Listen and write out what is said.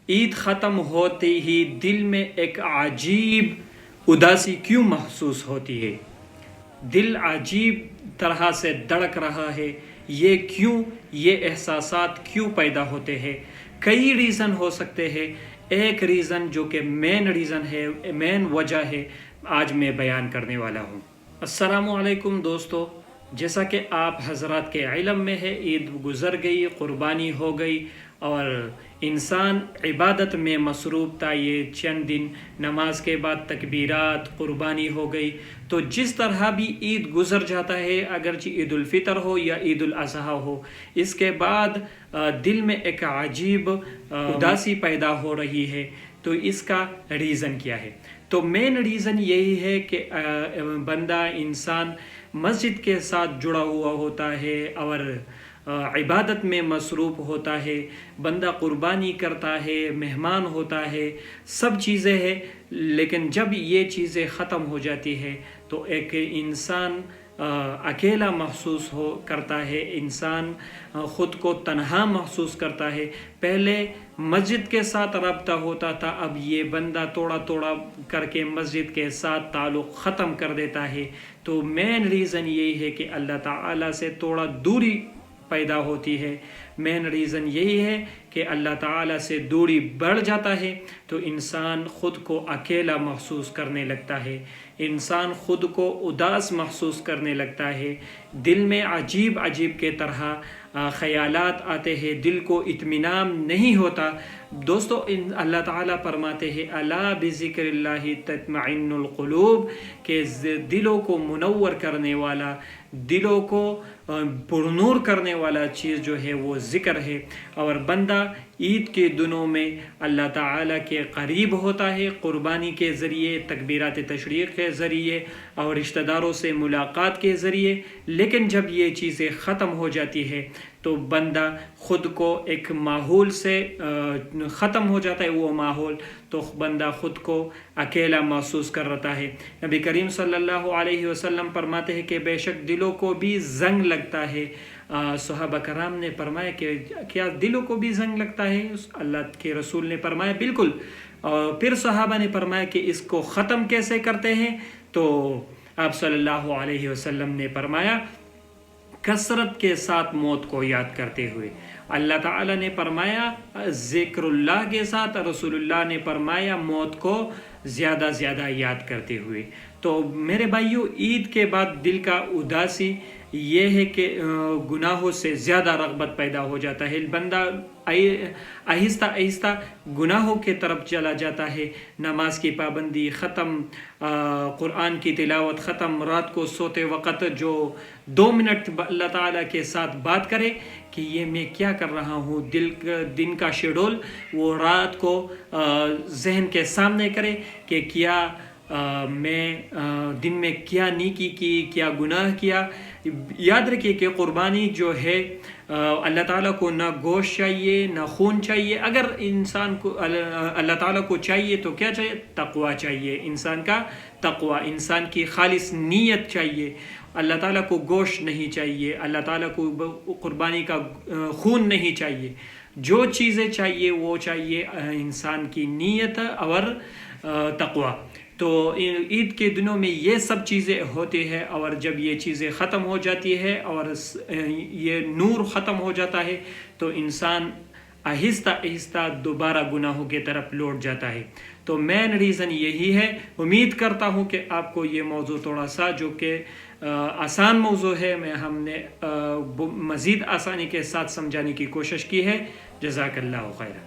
عید ختم ہوتے ہی دل میں ایک عجیب اداسی کیوں محسوس ہوتی ہے؟ دل عجیب طرح سے دھڑک رہا ہے، یہ کیوں؟ یہ احساسات کیوں پیدا ہوتے ہیں؟ کئی ریزن ہو سکتے ہیں۔ ایک ریزن جو کہ مین ریزن ہے، مین وجہ ہے، آج میں بیان کرنے والا ہوں۔ السلام علیکم دوستو، جیسا کہ آپ حضرات کے علم میں ہے، عید گزر گئی، قربانی ہو گئی اور انسان عبادت میں مصروف تھا۔ یہ چند دن نماز کے بعد تکبیرات، قربانی ہو گئی۔ تو جس طرح بھی عید گزر جاتا ہے، اگرچہ عید الفطر ہو یا عید الاضحیٰ ہو، اس کے بعد دل میں ایک عجیب اداسی پیدا ہو رہی ہے۔ تو اس کا ریزن کیا ہے؟ تو مین ریزن یہی ہے کہ بندہ، انسان مسجد کے ساتھ جڑا ہوا ہوتا ہے اور عبادت میں مصروف ہوتا ہے، بندہ قربانی کرتا ہے، مہمان ہوتا ہے، سب چیزیں ہیں، لیکن جب یہ چیزیں ختم ہو جاتی ہے تو ایک انسان اکیلا محسوس کرتا ہے، انسان خود کو تنہا محسوس کرتا ہے۔ پہلے مسجد کے ساتھ رابطہ ہوتا تھا، اب یہ بندہ توڑا توڑا کر کے مسجد کے ساتھ تعلق ختم کر دیتا ہے۔ تو مین ریزن یہی ہے کہ اللہ تعالیٰ سے تھوڑا دوری پیدا ہوتی ہے۔ مین ریزن یہی ہے کہ اللہ تعالیٰ سے دوری بڑھ جاتا ہے تو انسان خود کو اکیلا محسوس کرنے لگتا ہے، انسان خود کو اداس محسوس کرنے لگتا ہے، دل میں عجیب عجیب کے طرح خیالات آتے ہیں، دل کو اطمینان نہیں ہوتا۔ دوستو، اللہ تعالیٰ فرماتے ہیں الا بذکر اللہ تطمئن القلوب، کہ دلوں کو منور کرنے والا، دلوں کو پرنور کرنے والا چیز جو ہے وہ ذکر ہے۔ اور بندہ عید کے دنوں میں اللہ تعالیٰ کے قریب ہوتا ہے، قربانی کے ذریعے، تکبیرات تشریق کے ذریعے اور رشتہ داروں سے ملاقات کے ذریعے۔ لیکن جب یہ چیزیں ختم ہو جاتی ہے تو بندہ خود کو ایک ماحول سے ختم ہو جاتا ہے، وہ ماحول، تو بندہ خود کو اکیلا محسوس کر رہتا ہے۔ نبی کریم صلی اللہ علیہ وسلم فرماتے ہیں کہ بے شک دلوں کو بھی زنگ لگتا ہے۔ صحابہ کرام نے فرمایا کہ کیا دلوں کو بھی زنگ لگتا ہے؟ اللہ کے رسول نے فرمایا بالکل۔ اور پھر صحابہ نے فرمایا کہ اس کو ختم کیسے کرتے ہیں؟ تو آپ صلی اللہ علیہ وسلم نے فرمایا کثرت کے ساتھ موت کو یاد کرتے ہوئے۔ اللہ تعالیٰ نے فرمایا ذکر اللہ کے ساتھ، رسول اللہ نے فرمایا موت کو زیادہ زیادہ یاد کرتے ہوئے۔ تو میرے بھائیوں، عید کے بعد دل کا اداسی یہ ہے کہ گناہوں سے زیادہ رغبت پیدا ہو جاتا ہے، بندہ آہستہ آہستہ گناہوں کے طرف چلا جاتا ہے۔ نماز کی پابندی ختم، قرآن کی تلاوت ختم، رات کو سوتے وقت جو 2 منٹ اللہ تعالیٰ کے ساتھ بات کرے کہ یہ میں کیا کر رہا ہوں، دن کا شیڈول وہ رات کو ذہن کے سامنے کرے کہ کیا میں دن میں کیا نیکی کی، کیا گناہ کیا۔ یاد رکھیے کہ قربانی جو ہے اللہ تعالیٰ کو نہ گوشت چاہیے نہ خون چاہیے۔ اگر انسان کو اللہ تعالیٰ کو چاہیے تو کیا چاہیے؟ تقوی چاہیے، انسان کا تقوی، انسان کی خالص نیت چاہیے۔ اللہ تعالیٰ کو گوشت نہیں چاہیے، اللہ تعالیٰ کو قربانی کا خون نہیں چاہیے۔ جو چیزیں چاہیے وہ چاہیے انسان کی نیت اور تقوی۔ تو عید کے دنوں میں یہ سب چیزیں ہوتی ہے، اور جب یہ چیزیں ختم ہو جاتی ہے اور یہ نور ختم ہو جاتا ہے تو انسان آہستہ آہستہ دوبارہ گناہوں کی طرف لوٹ جاتا ہے۔ تو مین ریزن یہی ہے۔ امید کرتا ہوں کہ آپ کو یہ موضوع تھوڑا سا، جو کہ آسان موضوع ہے، ہم نے مزید آسانی کے ساتھ سمجھانے کی کوشش کی ہے۔ جزاک اللہ خیر۔